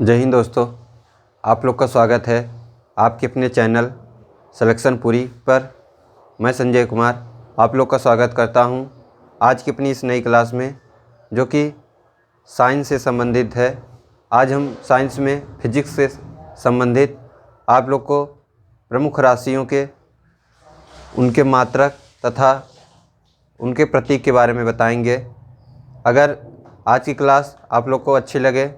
जय हिंद दोस्तों, आप लोग का स्वागत है आपके अपने चैनल सिलेक्शन पूरी पर। मैं संजय कुमार आप लोग का स्वागत करता हूं आज की अपनी इस नई क्लास में, जो कि साइंस से संबंधित है। आज हम साइंस में फिजिक्स से संबंधित आप लोग को प्रमुख राशियों के उनके मात्रक तथा उनके प्रतीक के बारे में बताएंगे। अगर आज की क्लास आप लोग को अच्छी लगे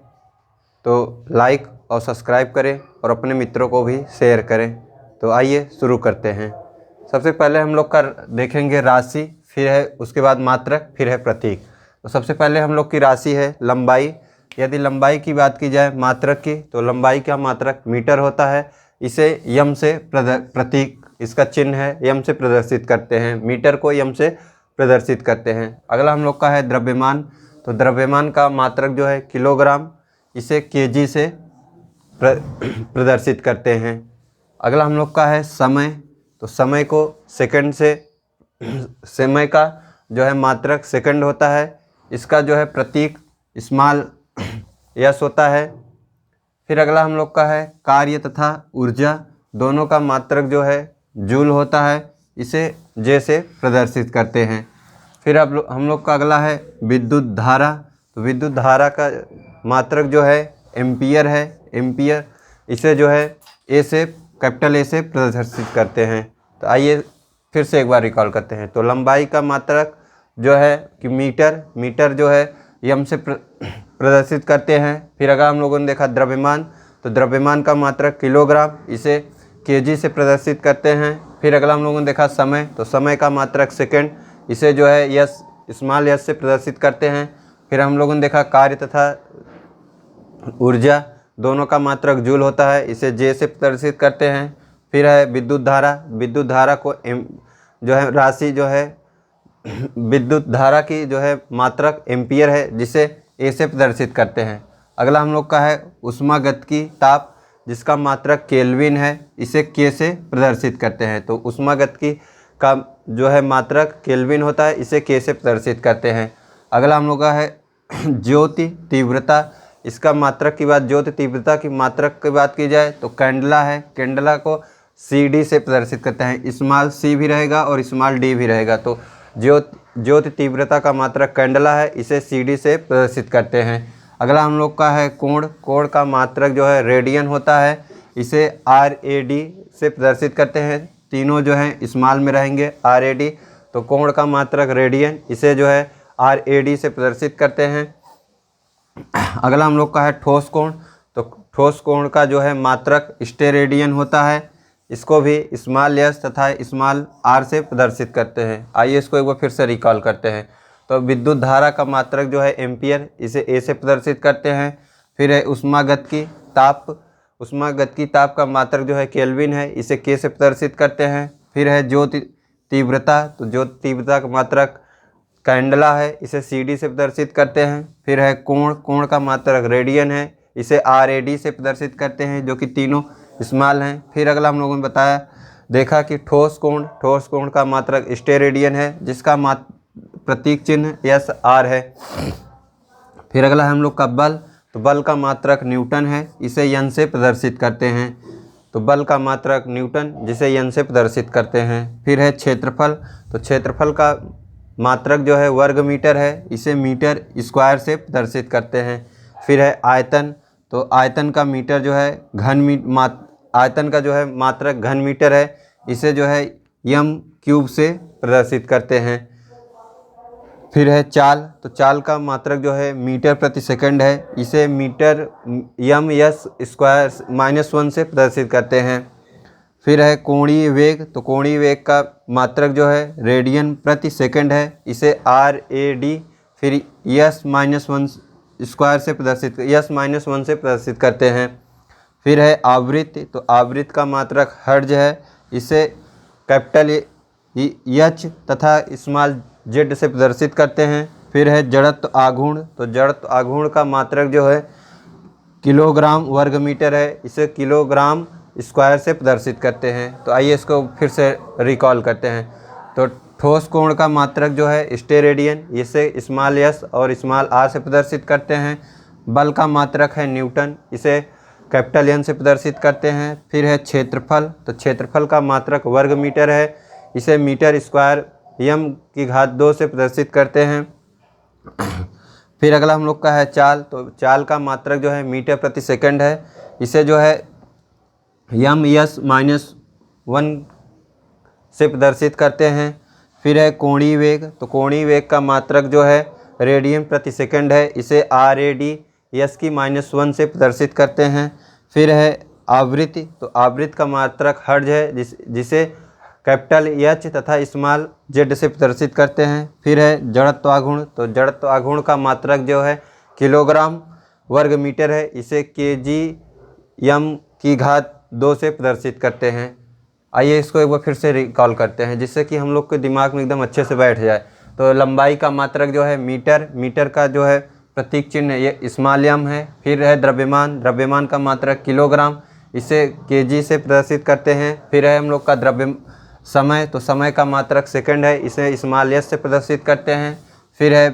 तो लाइक और सब्सक्राइब करें और अपने मित्रों को भी शेयर करें। तो आइए शुरू करते हैं। सबसे पहले हम लोग का देखेंगे राशि, फिर है उसके बाद मात्रक, फिर है प्रतीक। तो सबसे पहले हम लोग की राशि है लंबाई। यदि लंबाई की बात की जाए मात्रक की, तो लंबाई का मात्रक मीटर होता है। इसे यम से प्रतीक, इसका चिन्ह है यम से प्रदर्शित करते हैं। मीटर को यम से प्रदर्शित करते हैं। अगला हम लोग का है द्रव्यमान। तो द्रव्यमान का मात्रक जो है किलोग्राम, इसे केजी से प्रदर्शित करते हैं। अगला हम लोग का है समय। तो समय को सेकंड से, समय का जो है मात्रक सेकंड होता है। इसका जो है प्रतीक स्मॉल यस होता है। फिर अगला हम लोग का है कार्य तथा ऊर्जा, दोनों का मात्रक जो है जूल होता है। इसे जे से प्रदर्शित करते हैं। फिर अब हम लोग का अगला है विद्युत धारा। तो विद्युत धारा का मात्रक जो है एम्पियर है। एम्पियर, इसे जो है ए से, कैपिटल ए से प्रदर्शित करते हैं। तो आइए फिर से एक बार रिकॉल करते हैं। तो लंबाई का मात्रक जो है कि मीटर, मीटर जो है यम से प्रदर्शित करते हैं। फिर अगर हम लोगों ने देखा द्रव्यमान, तो द्रव्यमान का मात्रक किलोग्राम, इसे केजी से प्रदर्शित करते हैं। फिर अगला हम लोगों ने देखा समय। तो समय का मात्रक सेकंड, इसे जो है यस, स्मॉल यस से प्रदर्शित करते हैं। फिर हम लोगों ने देखा कार्य तथा ऊर्जा, दोनों का मात्रक जूल होता है। इसे जे से प्रदर्शित करते हैं। फिर है विद्युत धारा। विद्युत धारा को जो है राशि जो है विद्युत धारा की जो है मात्रक एम्पियर है, जिसे ए से प्रदर्शित करते हैं। अगला हम लोग का है ऊष्मागतिकी ताप, जिसका मात्रक केल्विन है। इसे के से प्रदर्शित करते हैं। तो ऊष्मागतिकी का जो है मात्रक केल्विन होता है, इसे के से प्रदर्शित करते हैं। अगला हम लोग का है ज्योति तीव्रता। इसका मात्रक की बात, ज्योति तीव्रता की मात्रक की बात की जाए तो कैंडला है। कैंडला को सी डी से प्रदर्शित करते हैं। स्मॉल सी भी रहेगा और स्मॉल डी भी रहेगा। तो ज्योति तीव्रता का मात्रक कैंडला है, इसे सी डी से प्रदर्शित करते हैं। अगला हम लोग का है कोण। कोण का मात्रक जो है रेडियन होता है, इसे आर ए डी से प्रदर्शित करते हैं। तीनों जो हैं स्मॉल में रहेंगे, आर ए डी। तो कोण का मात्रक रेडियन, इसे जो है आर ए डी से प्रदर्शित करते हैं। अगला हम लोग का है ठोस कोण। तो ठोस कोण का जो है मात्रक स्टेरेडियन होता है। इसको भी स्मॉल एस तथा स्मॉल आर से प्रदर्शित करते हैं। आइए इसको एक बार फिर से रिकॉल करते हैं। तो विद्युत धारा का मात्रक जो है एम्पियर, इसे ए से प्रदर्शित करते हैं। फिर है ऊष्मागतिकी ताप। ऊष्मागतिकी ताप का मात्रक जो है केल्विन है, इसे के से प्रदर्शित करते हैं। फिर है ज्योति तीव्रता। तो ज्योति तीव्रता का मात्रक कैंडला है, इसे सी डी से प्रदर्शित करते हैं। फिर है कोण। कोण का मात्रक रेडियन है, इसे आर ए डी से प्रदर्शित करते हैं, जो कि तीनों स्मॉल हैं। फिर अगला हम लोगों ने बताया, देखा कि ठोस कोण। ठोस कोण का मात्रक स्टेरेडियन है, जिसका प्रतीक चिन्ह एस आर है। फिर अगला हम लोग का बल। तो बल का मात्रक न्यूटन है, इसे यन से प्रदर्शित करते हैं। तो बल का मात्रक न्यूटन, जिसे यन से प्रदर्शित करते हैं। फिर है क्षेत्रफल। तो क्षेत्रफल का मात्रक जो है वर्ग मीटर है, इसे मीटर स्क्वायर से प्रदर्शित करते हैं। फिर है आयतन। तो आयतन का मीटर जो है आयतन का जो है मात्रक घन मीटर है, इसे जो है यम क्यूब से प्रदर्शित करते हैं। फिर है चाल। तो चाल का मात्रक जो है मीटर प्रति सेकंड है, इसे मीटर यम यस स्क्वायर -1 से प्रदर्शित करते हैं। फिर है कोणीय वेग। तो कोणीय वेग का मात्रक जो है रेडियन प्रति सेकंड है, इसे आर ए डी फिर यस -1 स्क्वायर से प्रदर्शित, यस -1 से प्रदर्शित करते हैं। फिर है आवृत्ति। तो आवृत्ति का मात्रक हर्ट्ज है, इसे कैपिटल एच तथा स्मॉल जेड से प्रदर्शित करते हैं। फिर है जड़त्व आघूर्ण। तो जड़त्व आघूर्ण का मात्रक जो है किलोग्राम वर्ग मीटर है, इसे किलोग्राम स्क्वायर से प्रदर्शित करते हैं। तो आइए इसको फिर से रिकॉल करते हैं। तो ठोस कोण का मात्रक जो है स्टेरेडियन, इसे स्मॉल एस और स्मॉल आर से प्रदर्शित करते हैं। बल का मात्रक है न्यूटन, इसे कैपिटल एन से प्रदर्शित करते हैं। फिर है क्षेत्रफल, तो क्षेत्रफल का मात्रक वर्ग मीटर है, इसे मीटर स्क्वायर यम की घात 2 से प्रदर्शित करते हैं। फिर अगला हम लोग का है चाल, तो चाल का मात्रक जो है मीटर प्रति सेकंड है, इसे जो है यम यस माइनस 1 से प्रदर्शित करते हैं। फिर है कोणीय वेग, तो कोणीय वेग का मात्रक जो है रेडियन प्रति सेकंड है, इसे आर ए डी यस की -1 से प्रदर्शित करते हैं। फिर है आवृत्ति, तो आवृत्ति का मात्रक हर्ट्ज है, जिसे कैपिटल एच तथा स्मॉल जेड से प्रदर्शित करते हैं। फिर है जड़त्वाघूर्ण, तो जड़त्वाघूर्ण का मात्रक जो है किलोग्राम वर्ग मीटर है, इसे केजी यम की घात 2 से प्रदर्शित करते हैं। आइए इसको एक बार फिर से रिकॉल करते हैं, जिससे कि हम लोग के दिमाग में एकदम अच्छे से बैठ जाए। तो लंबाई का मात्रक जो है मीटर, मीटर का जो है प्रतीक चिन्ह ये स्मॉल एम है। फिर है द्रव्यमान, द्रव्यमान का मात्रक किलोग्राम, इसे केजी से प्रदर्शित करते हैं। फिर है हम लोग का समय, तो समय का मात्रक सेकंड है, इसे स्मॉल एस से प्रदर्शित करते हैं। फिर है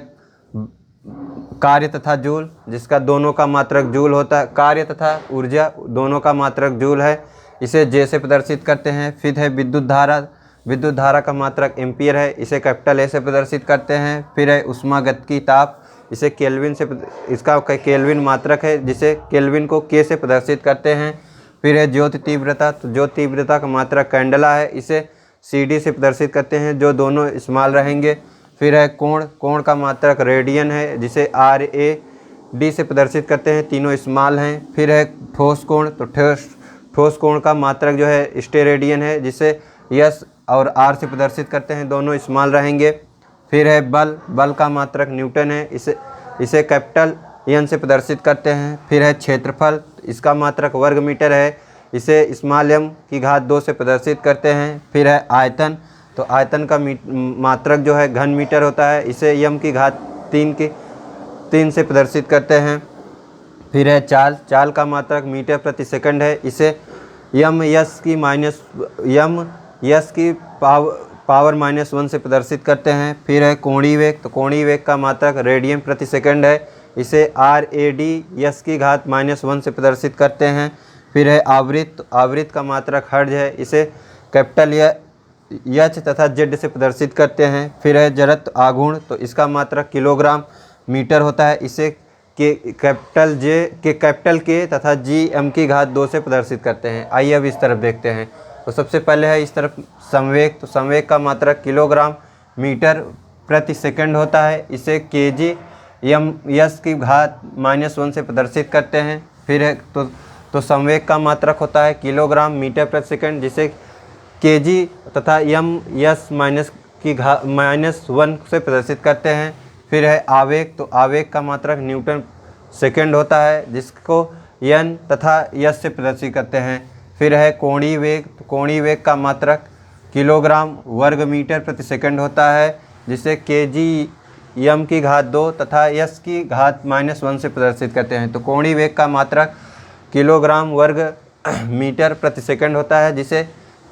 कार्य तथा जूल, जिसका दोनों का मात्रक जूल होता है, कार्य तथा ऊर्जा दोनों का मात्रक जूल है, इसे जे से प्रदर्शित करते हैं। फिर है विद्युत धारा, विद्युत धारा का मात्रक एम्पियर है, इसे कैपिटल ए से प्रदर्शित करते हैं। फिर है ऊष्मागतिकी ताप, इसे केल्विन से, इसका केल्विन मात्रक है, जिसे केल्विन को के से प्रदर्शित करते हैं। फिर है ज्योति तीव्रता, तो ज्योति तीव्रता का मात्रक कैंडला है, इसे सी डी से प्रदर्शित करते हैं, जो दोनों स्मॉल रहेंगे। फिर है कोण, कोण का मात्रक रेडियन है, जिसे आर ए डी से प्रदर्शित करते हैं, तीनों स्मॉल हैं। फिर है ठोस कोण, तो ठोस कोण का मात्रक जो है स्टेरेडियन है, जिसे यस और आर से प्रदर्शित करते हैं, दोनों स्मॉल रहेंगे। फिर है बल, बल का मात्रक न्यूटन है, इसे कैपिटल एन से प्रदर्शित करते हैं। फिर है क्षेत्रफल, इसका मात्रक वर्ग मीटर है, इसे स्मॉल एम की घात 2 से प्रदर्शित करते हैं। फिर है आयतन, तो आयतन का मात्रक जो है घन मीटर होता है, इसे यम की घात 3 से प्रदर्शित करते हैं। फिर है चाल, चाल का मात्रक मीटर प्रति सेकंड है, इसे यम यस की पावर -1 से प्रदर्शित करते हैं। फिर है कोणीय वेग, तो कोणीय वेग का मात्रक रेडियन प्रति सेकंड है, इसे आर ए डी यस की घात -1 से प्रदर्शित करते हैं। फिर है आवृत्त, तो आवृत्त का मात्रक हर्ट्ज है, इसे कैपिटल एच तथा जेड से प्रदर्शित करते हैं। फिर है जड़त्व आघूर्ण, तो इसका मात्रक किलोग्राम मीटर होता है, इसे कैपिटल के तथा जी एम की घात 2 से प्रदर्शित करते हैं। आइए अब इस तरफ देखते हैं। तो सबसे पहले है इस तरफ संवेग, तो संवेग का मात्रक किलोग्राम मीटर प्रति सेकंड होता है, इसे केजी यम यस की घात -1 से प्रदर्शित करते हैं। फिर है तो संवेग का मात्रक होता है किलोग्राम मीटर प्रति सेकंड, जिसे केजी तथा यम यस -1 से प्रदर्शित करते हैं। फिर है आवेग, तो आवेग का मात्रक न्यूटन सेकंड होता है, जिसको एन तथा यस से प्रदर्शित करते हैं। फिर है कोणीय वेग, तो कोणीय वेग का मात्रक किलोग्राम वर्ग मीटर प्रति सेकंड होता है, जिसे केजी यम की घात 2 तथा यस की घात -1 से प्रदर्शित करते हैं। तो कोणीय वेग का मात्रक किलोग्राम वर्ग मीटर प्रति सेकंड होता है, जिसे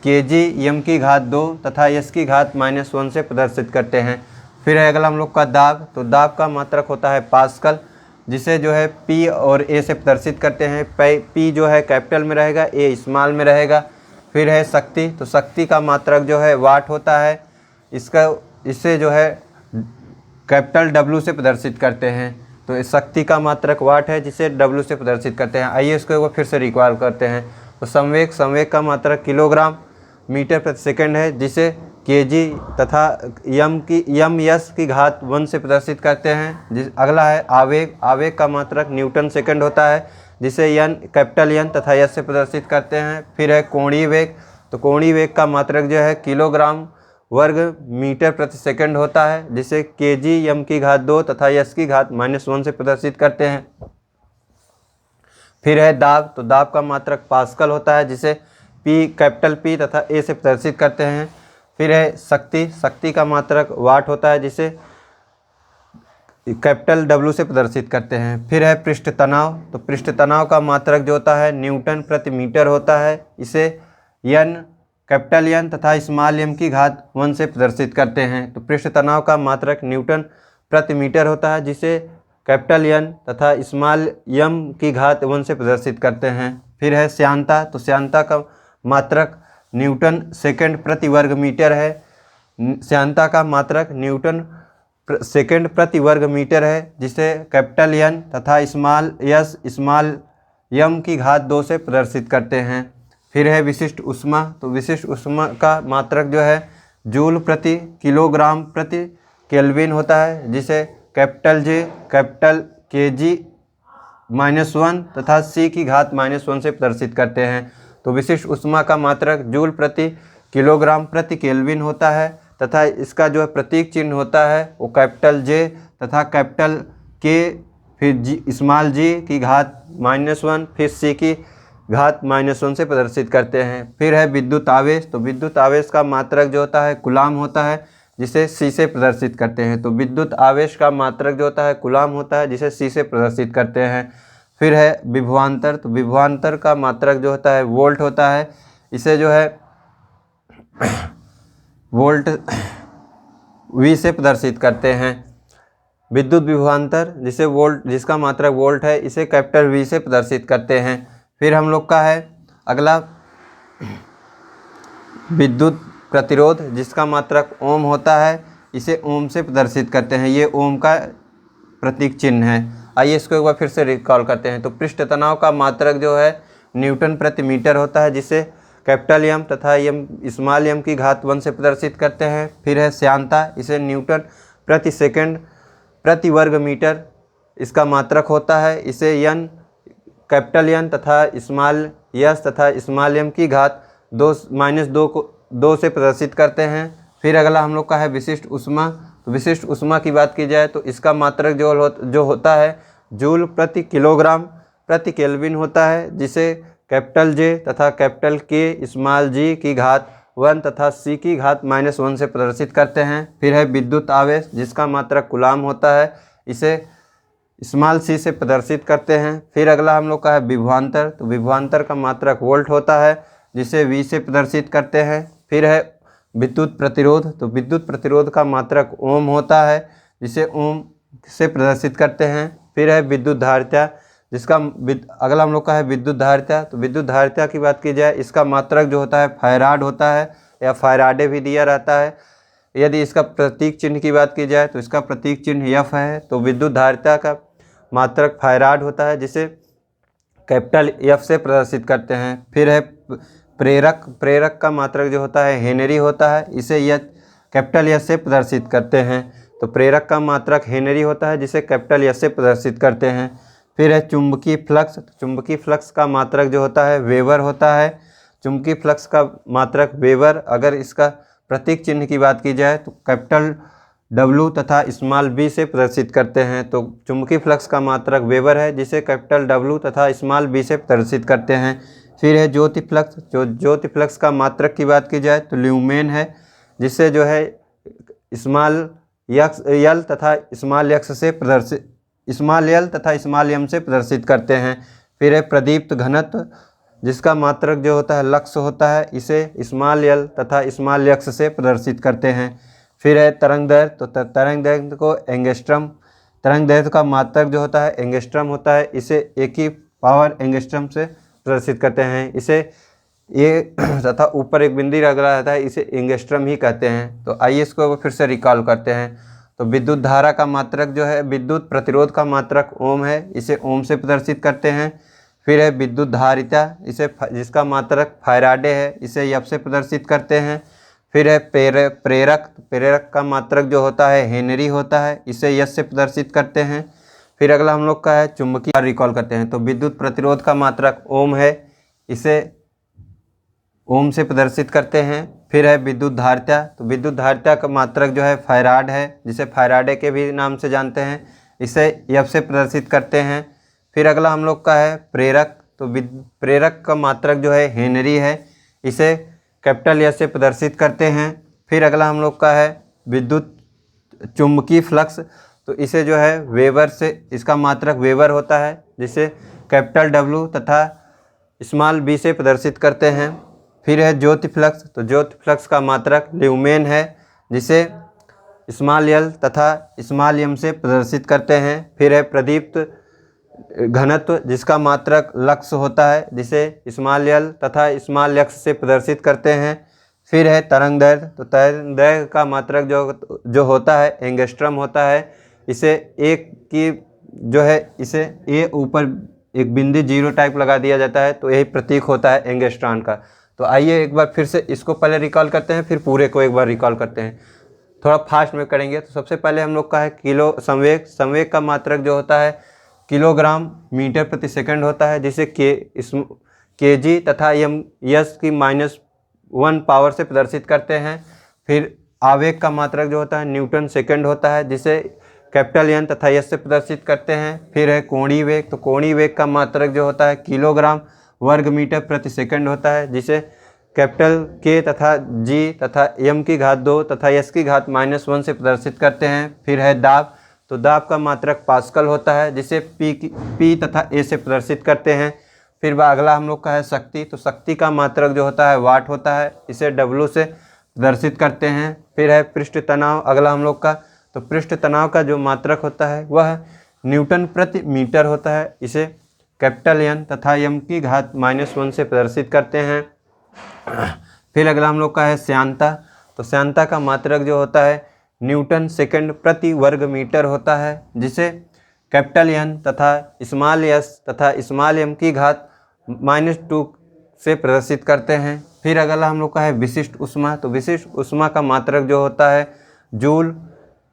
केजी यम की घात 2 तथा यस की घात -1 से प्रदर्शित करते हैं। फिर है अगला हम लोग का दाब, तो दाब का मात्रक होता है पास्कल, जिसे जो है पी और ए से प्रदर्शित करते हैं। पी जो है कैपिटल में रहेगा, ए स्मॉल में रहेगा। फिर है शक्ति, तो शक्ति का मात्रक जो है वाट होता है, इससे जो है कैपिटल डब्ल्यू से प्रदर्शित करते हैं। तो इस शक्ति का मात्रक वाट है, जिसे डब्ल्यू से प्रदर्शित करते हैं। आइए इसको एक बार फिर से रिकॉल करते हैं। तो संवेग, संवेग का मात्रक किलोग्राम मीटर प्रति सेकंड है, जिसे केजी तथा यम यस की घात 1 से प्रदर्शित करते हैं। अगला है आवेग, आवेग का मात्रक न्यूटन सेकंड होता है, जिसे कैपिटल एन तथा यस से प्रदर्शित करते हैं। फिर है कोणीय वेग, तो कोणीय वेग का मात्रक जो है किलोग्राम वर्ग मीटर प्रति सेकंड होता है, जिसे केजी यम की घात 2 तथा यस की घात -1 से प्रदर्शित करते हैं। फिर है दाब, तो दाब का मात्रक पास्कल होता है, जिसे पी कैपिटल पी तथा ए से प्रदर्शित करते हैं। फिर है शक्ति, शक्ति का मात्रक वाट होता है, जिसे कैपिटल डब्ल्यू से प्रदर्शित करते हैं। फिर है पृष्ठ तनाव, तो पृष्ठ तनाव का मात्रक जो होता है न्यूटन प्रति मीटर होता है, इसे एन कैपिटल एन तथा स्मॉल एम की घात 1 से प्रदर्शित करते हैं। तो पृष्ठ तनाव का मात्रक न्यूटन प्रति मीटर होता है, जिसे कैपिटल एन तथा स्मॉल एम की घात 1 से प्रदर्शित करते हैं। फिर है श्यानता, तो श्यानता का मात्रक न्यूटन सेकंड प्रति वर्ग मीटर है। श्यानता का मात्रक न्यूटन सेकंड प्रति वर्ग मीटर है, जिसे कैपिटल एन तथा स्मॉल एस स्मॉल एम की घात 2 से प्रदर्शित करते हैं। फिर है विशिष्ट ऊष्मा, तो विशिष्ट ऊष्मा का मात्रक जो है जूल प्रति किलोग्राम प्रति केल्विन होता है, जिसे कैपिटल जे कैपिटल के जी -1 तथा सी की घात -1 से प्रदर्शित करते हैं। तो विशिष्ट ऊष्मा का मात्रक जूल प्रति किलोग्राम प्रति केल्विन होता है तथा इसका जो है प्रतीक चिन्ह होता है वो कैपिटल जे तथा कैपिटल के फिर जी स्मॉल जी की घात -1 फिर सी की घात -1 से प्रदर्शित करते हैं। फिर है विद्युत आवेश, तो विद्युत आवेश का मात्रक जो होता है कूलाम होता है, जिसे सी से प्रदर्शित करते हैं। तो विद्युत आवेश का मात्रक जो होता है कूलाम होता है, जिसे सी से प्रदर्शित करते हैं। फिर है विभवांतर, तो विभवांतर का मात्रक जो होता है वोल्ट होता है, इसे जो है वोल्ट वी से प्रदर्शित करते हैं। विद्युत विभवांतर जिसे वोल्ट जिसका मात्रक वोल्ट है, इसे कैपिटल वी से प्रदर्शित करते हैं। फिर हम लोग का है अगला विद्युत प्रतिरोध, जिसका मात्रक ओम होता है, इसे ओम से प्रदर्शित करते हैं। ये ओम का प्रतीक चिन्ह है। आइए इसको एक बार फिर से रिकॉल करते हैं। तो पृष्ठ तनाव का मात्रक जो है न्यूटन प्रति मीटर होता है, जिसे कैपिटल एम तथा एम स्मॉल एम की घात 1 से प्रदर्शित करते हैं। फिर है श्यानता, इसे न्यूटन प्रति सेकंड प्रति वर्ग मीटर इसका मात्रक होता है, इसे एन कैपिटल एन तथा स्मॉल एस तथा स्मॉल एम की घात 2 से प्रदर्शित करते हैं। फिर अगला हम लोग का है विशिष्ट ऊष्मा, तो विशिष्ट ऊष्मा की बात की जाए तो इसका मात्रक जो होता है जूल प्रति किलोग्राम प्रति केल्विन होता है, जिसे कैपिटल जे तथा कैपिटल के स्मॉल जी की घात 1 तथा सी की घात -1 से प्रदर्शित करते हैं। फिर है विद्युत आवेश, जिसका मात्रक कूलाम होता है, इसे स्मॉल सी से प्रदर्शित करते हैं। फिर अगला हम लोग का है विभवांतर, तो विभवांतर का मात्रक वोल्ट होता है, जिसे वी से प्रदर्शित करते हैं। फिर है विद्युत प्रतिरोध, तो विद्युत प्रतिरोध का मात्रक ओम होता है, जिसे ओम से प्रदर्शित करते हैं। फिर है विद्युत धारिता, जिसका अगला हम लोग का है विद्युत धारिता, तो विद्युत धारिता की बात की जाए इसका मात्रक जो होता है फायराड होता है या फायराडे भी दिया रहता है। यदि इसका प्रतीक चिन्ह की बात की जाए तो इसका प्रतीक चिन्ह एफ है। तो विद्युत धारिता का मात्रक फायराड होता है, जिसे कैपिटल एफ से प्रदर्शित करते हैं। फिर है प्रेरक का मात्रक जो होता है हेनरी होता है, इसे कैपिटल एस से प्रदर्शित करते हैं। तो प्रेरक का मात्रक हेनरी होता है, जिसे कैपिटल एस से प्रदर्शित करते हैं। फिर है चुंबकीय फ्लक्स, चुंबकीय फ्लक्स का मात्रक जो होता है वेबर होता है। चुंबकीय फ्लक्स का मात्रक वेबर, अगर इसका प्रतीक चिन्ह की बात की जाए तो कैपिटल डब्ल्यू तथा स्मॉल बी से प्रदर्शित करते हैं। तो चुंबकीय फ्लक्स का मात्रक वेबर है, जिसे कैपिटल डब्ल्यू तथा स्मॉल बी से प्रदर्शित करते हैं। फिर है ज्योति फ्लक्स, ज्योति फ्लक्स का मात्रक की बात की जाए तो ल्यूमेन है, जिससे जो है स्मॉल यल तथा स्मॉल एक्स से प्रदर्शित स्मॉल एल तथा स्मॉल एम से प्रदर्शित करते हैं। फिर है प्रदीप्त घनत्व, जिसका मात्रक जो होता है लक्स होता है, इसे स्मॉल एल तथा स्मॉल एक्स से प्रदर्शित करते हैं। फिर है तरंग दैर्घ्य, तो तरंग दैर्घ्य को एंगस्ट्रम, तरंग दैर्घ्य का मात्रक जो होता है एंगस्ट्रम होता है, इसे एक ही पावर एंगस्ट्रम से प्रदर्शित करते हैं। इसे ये तथा ऊपर एक बिंदी लगा रहता है, इसे एंगस्ट्रम ही कहते हैं। तो आइए इसको फिर से रिकॉल करते हैं। तो विद्युत धारा का मात्रक जो है विद्युत प्रतिरोध का मात्रक ओम है, इसे ओम से प्रदर्शित करते हैं। फिर है विद्युत धारिता, इसे जिसका मात्रक फायराडे है, इसे एफ से प्रदर्शित करते हैं। फिर है प्रेरक का मात्रक जो होता है हेनरी होता है, इसे एस से प्रदर्शित करते हैं। फिर अगला हम लोग का है चुंबकीय, रिकॉल करते हैं। तो विद्युत प्रतिरोध का मात्रक ओम है, इसे ओम से प्रदर्शित करते हैं। फिर है विद्युत धारिता, तो विद्युत धारिता का मात्रक जो है फायराड है, जिसे फायराडे के भी नाम से जानते हैं, इसे एफ से प्रदर्शित करते हैं। फिर अगला हम लोग का है प्रेरक, तो प्रेरक का मात्रक जो है हेनरी है, इसे कैपिटल एस से प्रदर्शित करते हैं। फिर अगला हम लोग का है विद्युत चुंबकीय फ्लक्स, तो इसे जो है वेबर से, इसका मात्रक वेबर होता है, जिसे कैपिटल डब्ल्यू तथा स्मॉल बी से प्रदर्शित करते हैं। फिर है ज्योति फ्लक्स, तो ज्योति फ्लक्स का मात्रक ल्यूमेन है, जिसे स्मॉल एल तथा स्मॉल एम से प्रदर्शित करते हैं। फिर है प्रदीप्त घनत्व जिसका मात्रक लक्स होता है, जिसे स्मॉल एल तथा स्मॉल एक्स से प्रदर्शित करते हैं। फिर है तरंग दैर्घ्य, तो तरंग दैर्घ्य का मात्रक जो होता है एंगस्ट्रम होता है। इसे एक की जो है इसे ए ऊपर एक बिंदु जीरो टाइप लगा दिया जाता है, तो यही प्रतीक होता है एंगस्ट्रॉन का। तो आइए एक बार फिर से इसको पहले रिकॉल करते हैं, फिर पूरे को एक बार रिकॉल करते हैं। थोड़ा फास्ट में करेंगे। तो सबसे पहले हम लोग का है किलो संवेग। संवेग का मात्रक जो होता है किलोग्राम मीटर प्रति सेकंड होता है, जिसे केजी तथा एम यस की -1 पावर से प्रदर्शित करते हैं। फिर आवेग का मात्रक जो होता है न्यूटन सेकंड होता है, जिसे कैपिटल एन तथा एस से प्रदर्शित करते हैं। फिर है कोणीय वेग, तो कोणीय वेग का मात्रक जो होता है किलोग्राम वर्ग मीटर प्रति सेकंड होता है, जिसे कैपिटल के तथा जी तथा एम की घात 2 तथा एस की घात -1 से प्रदर्शित करते हैं। फिर है दाब, तो दाब का मात्रक पास्कल होता है, जिसे पी तथा ए से प्रदर्शित करते हैं। फिर अगला हम लोग का है शक्ति, तो शक्ति का मात्रक जो होता है वाट होता है, इसे डब्लू से प्रदर्शित करते हैं। फिर है पृष्ठ तनाव अगला हम लोग का, तो पृष्ठ तनाव का जो मात्रक होता है वह न्यूटन प्रति मीटर होता है, इसे कैपिटल एन तथा एम की घात -1 से प्रदर्शित करते हैं। फिर अगला हम लोग का है श्यानता, तो श्यानता का मात्रक जो होता है न्यूटन सेकंड प्रति वर्ग मीटर होता है, जिसे कैपिटल एन तथा स्मॉल एस तथा स्मॉल एम की घात -2 से प्रदर्शित करते हैं। फिर अगला हम लोग का है विशिष्ट ऊष्मा, तो विशिष्ट ऊष्मा का मात्रक जो होता है जूल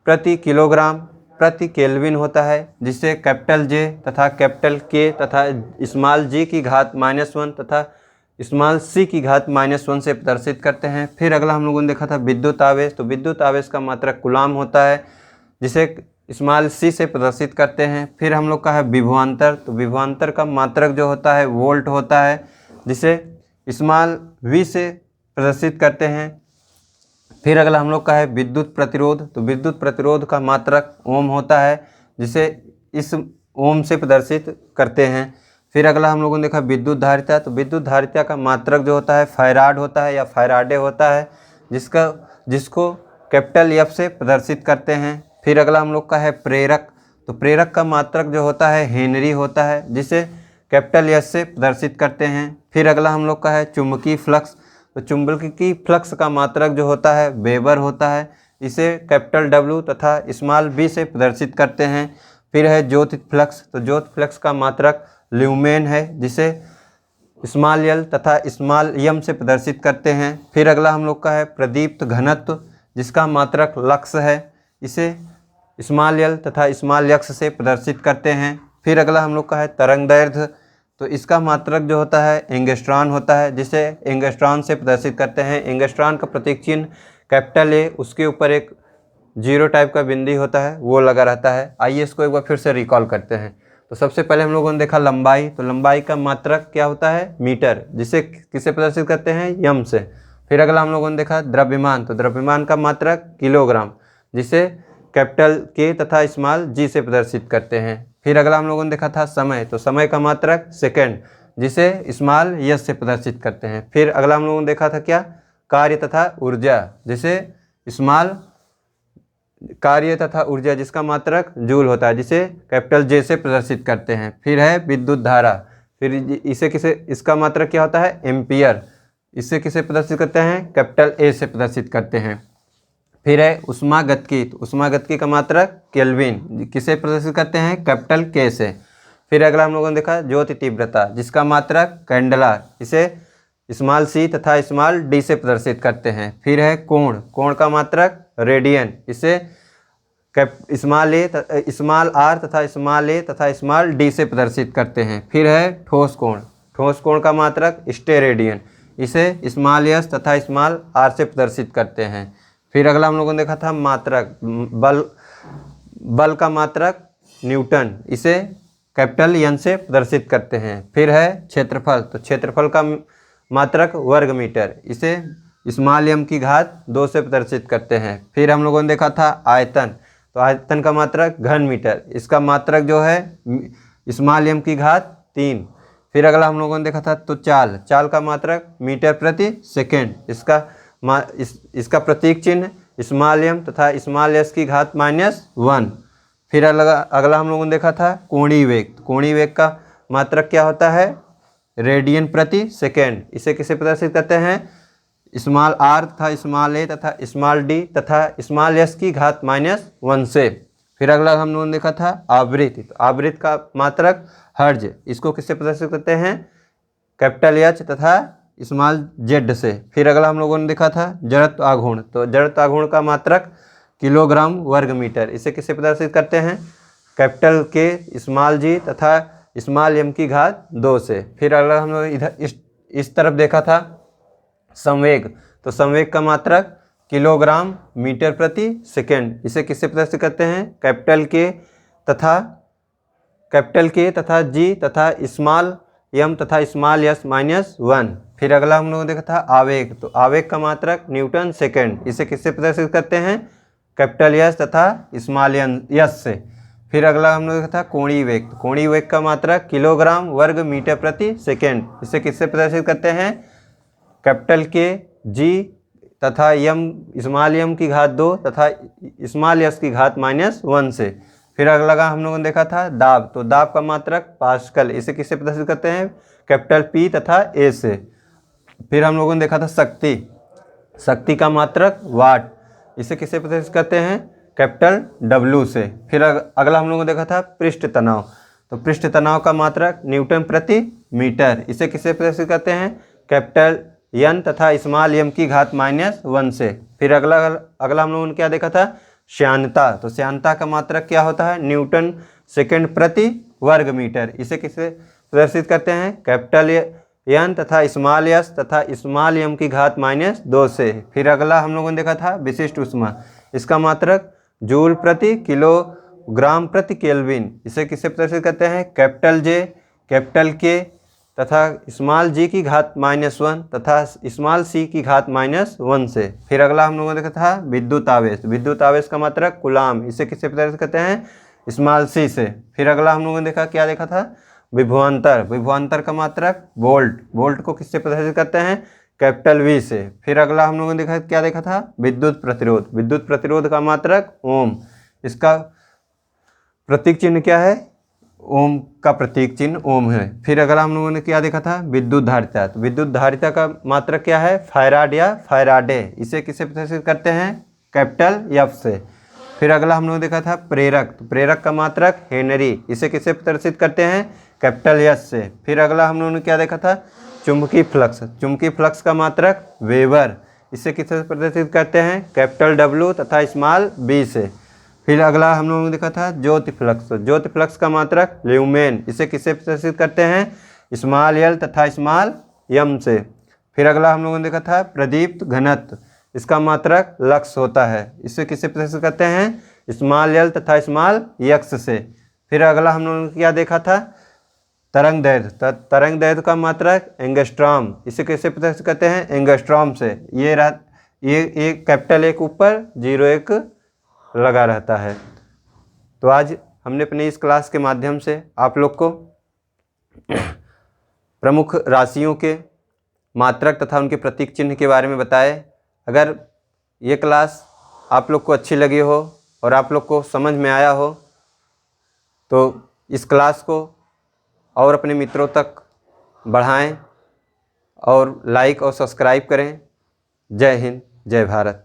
प्रति किलोग्राम प्रति केल्विन होता है, जिसे कैपिटल जे तथा कैपिटल के तथा स्मॉल जी की घात -1 तथा स्मॉल सी की घात -1 से प्रदर्शित करते हैं। फिर अगला हम लोगों ने देखा था विद्युत आवेश, तो विद्युत आवेश का मात्रक कूलाम होता है, जिसे स्मॉल सी से प्रदर्शित करते हैं। फिर हम लोग का है विभवांतर, तो विभवांतर का मात्रक जो होता है वोल्ट होता है, जिसे स्मॉल वी से प्रदर्शित करते हैं। फिर अगला हम लोग का है विद्युत प्रतिरोध, तो विद्युत प्रतिरोध का मात्रक ओम होता है, जिसे इस ओम से प्रदर्शित करते हैं। फिर अगला हम लोगों ने देखा विद्युत धारिता, तो विद्युत धारिता का मात्रक जो होता है फैराड होता है या फैराडे होता है, जिसको कैपिटल एफ से प्रदर्शित करते हैं। फिर अगला हम लोग का है प्रेरक, तो प्रेरक का मात्रक जो होता है हेनरी होता है, जिसे कैपिटल एस से प्रदर्शित करते हैं। फिर अगला हम लोग का है चुंबकीय फ्लक्स, तो चुंबकीय फ्लक्स का मात्रक जो होता है वेबर होता है, इसे कैपिटल डब्ल्यू तथा स्मॉल बी से प्रदर्शित करते हैं। फिर है ज्योति फ्लक्स, तो ज्योति फ्लक्स का मात्रक ल्यूमेन है, जिसे स्मॉल एल तथा स्मॉल एम से प्रदर्शित करते हैं। फिर अगला हम लोग का है प्रदीप्त घनत्व, जिसका मात्रक लक्स है, इसे स्मॉल एल तथा स्मॉल एक्स से प्रदर्शित करते हैं। फिर अगला हम लोग का है तरंग दैर्घ्य, तो इसका मात्रक जो होता है एंगस्ट्रॉन होता है, जिसे एंगस्ट्रॉन से प्रदर्शित करते हैं। एंगस्ट्रॉन का प्रतीक चिन्ह कैपिटल ए, उसके ऊपर एक जीरो टाइप का बिंदी होता है, वो लगा रहता है। आइए इसको एक बार फिर से रिकॉल करते हैं। तो सबसे पहले हम लोगों ने देखा लंबाई, तो लंबाई का मात्रक क्या होता है मीटर, जिसे किसे प्रदर्शित करते हैं यम से। फिर अगला हम लोगों ने देखा द्रव्यमान, तो द्रव्यमान का मात्रक किलोग्राम, जिसे कैपिटल के तथा स्मॉल जी से प्रदर्शित करते हैं। फिर अगला हम लोगों ने देखा था समय, तो समय का मात्रक सेकंड, जिसे स्मॉल यस से प्रदर्शित करते हैं। फिर अगला हम लोगों ने देखा था क्या कार्य तथा ऊर्जा, जिसे स्मॉल कार्य तथा ऊर्जा, जिसका मात्रक जूल होता है, जिसे कैपिटल जे से प्रदर्शित करते हैं। फिर है विद्युत धारा, फिर इसका मात्रक क्या होता है एम्पियर, इससे किसे प्रदर्शित करते हैं कैपिटल ए से प्रदर्शित करते हैं। फिर है ऊष्मागतिकी, तो ऊष्मागतिकी का मात्रक केल्विन, किसे प्रदर्शित करते हैं कैपिटल के से। फिर अगला हम लोगों ने देखा ज्योति तीव्रता, जिसका मात्रक कैंडला, इसे स्मॉल सी तथा स्मॉल डी से प्रदर्शित करते हैं। फिर है कोण, कोण का मात्रक रेडियन, इसे स्मॉल आर तथा स्मॉल ए तथा स्मॉल डी से प्रदर्शित करते हैं। फिर है ठोस कोण, ठोस कोण का मात्रक स्टेरेडियन, इसे स्मॉल एस तथा स्मॉल आर से प्रदर्शित करते हैं। फिर अगला हम लोगों ने देखा था मात्रक बल का मात्रक न्यूटन, इसे कैपिटल एन से प्रदर्शित करते हैं। फिर है क्षेत्रफल, तो क्षेत्रफल का मात्रक वर्ग मीटर, इसे स्मॉल एम की घात 2 से प्रदर्शित करते हैं। फिर हम लोगों ने देखा था आयतन, तो आयतन का मात्रक घन मीटर, इसका मात्रक जो है स्मॉल एम की घात 3। फिर अगला हम लोगों ने देखा था तो चाल का मात्रक मीटर प्रति सेकेंड, इसका प्रतीक चिन्ह स्मॉल m तथा स्मॉल s की घात -1। फिर अगला हम लोगों ने देखा था कोणीय वेग। तो कोणीय वेग का मात्रक क्या होता है? रेडियन प्रति सेकेंड। इसे किसे प्रदर्शित करते हैं? स्मॉल r तथा स्मॉल a तथा स्मॉल d तथा स्मॉल s की घात -1 से। फिर अगला हम लोगों ने देखा था आवृत्ति। तो आवृत्ति का मात्रक हर्ज। इसको किससे प्रदर्शित करते हैं? कैपिटल H तथा स्मॉल z से। फिर अगला हम लोगों ने देखा था जड़त्व आघूर्ण। तो जड़त्व आघूर्ण का मात्रक किलोग्राम वर्ग मीटर। इसे किससे प्रदर्शित करते हैं? कैपिटल K स्मॉल g तथा स्मॉल m की घात 2 से। फिर अगला हम लोग इधर इस तरफ देखा था संवेग। तो संवेग का मात्रक किलोग्राम मीटर प्रति सेकेंड। इसे किससे प्रदर्शित करते हैं? कैपिटल K तथा G तथा स्मॉल m तथा स्मॉल s -1। फिर अगला हम लोगों ने देखा था आवेग। तो आवेग का मात्रक न्यूटन सेकेंड। इसे किससे प्रदर्शित करते हैं? कैपिटल S तथा स्मॉल s से। फिर अगला हम लोग देखा था कोणीय वेग। तो कोणीय वेग का मात्रक किलोग्राम वर्ग मीटर प्रति सेकेंड। इसे किससे प्रदर्शित करते हैं? कैपिटल K G तथा m स्मॉल m की घात 2 तथा स्मॉल s की घात -1 से। फिर अगला हम लोगों ने देखा था दाब। तो दाब का मात्रक पास्कल। इसे किससे प्रदर्शित करते हैं? कैपिटल P तथा A से। फिर हम लोगों ने देखा था शक्ति। शक्ति का मात्रक वाट। इसे किससे प्रदर्शित करते हैं? कैपिटल W से। फिर अगला हम लोगों ने देखा था पृष्ठ तनाव। तो पृष्ठ तनाव का मात्रक न्यूटन प्रति मीटर। इसे किससे प्रदर्शित करते हैं? कैपिटल N तथा स्मॉल m की घात -1 से। फिर अगला हम लोगों ने क्या देखा था? श्यानता। तो श्यानता का मात्रक क्या होता है? न्यूटन सेकेंड प्रति वर्ग मीटर। इसे किससे प्रदर्शित करते हैं? कैपिटल N तथा स्मॉल s तथा स्मॉल m की घात -2 से। फिर अगला हम लोगों ने देखा था विशिष्ट ऊष्मा। इसका मात्रक जूल प्रति किलोग्राम प्रति केल्विन। इसे किससे प्रदर्शित करते हैं? कैपिटल J कैपिटल K तथा स्मॉल g की घात -1 तथा स्मॉल c की घात -1 से। फिर अगला हम लोगों ने देखा था विद्युत आवेश। विद्युत आवेश का मात्रक कूलाम। इसे किससे प्रदर्शित करते हैं? स्मॉल c से। फिर अगला हम लोगों ने देखा क्या देखा था? विभवांतर। विभवांतर का मात्रक वोल्ट। वोल्ट को किससे प्रदर्शित करते हैं? कैपिटल V से। फिर अगला हम लोगों ने देखा क्या देखा था? विद्युत प्रतिरोध। विद्युत प्रतिरोध का मात्रक ओम। इसका प्रतीक चिन्ह क्या है? ओम का प्रतीक चिन्ह ओम है। फिर अगला हम लोगों ने क्या देखा था? विद्युत धारिता। तो विद्युत धारिता का मात्रक क्या है? फैराड या फैराडे। इसे किससे प्रदर्शित करते हैं? कैपिटल F से। फिर अगला हम लोगों ने देखा था प्रेरक। तो प्रेरक का मात्रक हेनरी। इसे किससे प्रदर्शित करते हैं? कैपिटल S से। फिर अगला हम लोगों ने क्या देखा था? चुंबकीय फ्लक्स। चुंबकीय फ्लक्स का मात्रक वेबर। इसे किससे प्रदर्शित करते हैं? कैपिटल W तथा स्मॉल b से। फिर अगला हम लोगों ने देखा था ज्योति फ्लक्स। ज्योति फ्लक्स का मात्रक ल्यूमेन। इसे किससे प्रदर्शित करते हैं? स्मॉल l तथा स्मॉल m से। फिर अगला हम लोगों ने देखा था प्रदीप्त घनत्व। इसका मात्रक लक्स होता है। इसे किससे प्रदर्शित करते हैं? स्मॉल l तथा स्मॉल x से। फिर अगला हम लोगों ने क्या देखा था? तरंग दैर्ध्य। तरंग दैर्ध्य का मात्रक एंगस्ट्रॉम। इसे कैसे प्रदर्शित करते हैं? एंगस्ट्रॉम से। ये कैपिटल एक ऊपर 01 लगा रहता है। तो आज हमने अपने इस क्लास के माध्यम से आप लोग को प्रमुख राशियों के मात्रक तथा उनके प्रतीक चिन्ह के बारे में बताए। अगर ये क्लास आप लोग को अच्छी लगी हो और आप लोग को समझ में आया हो तो इस क्लास को और अपने मित्रों तक बढ़ाएं और लाइक और सब्सक्राइब करें। जय हिंद, जय भारत।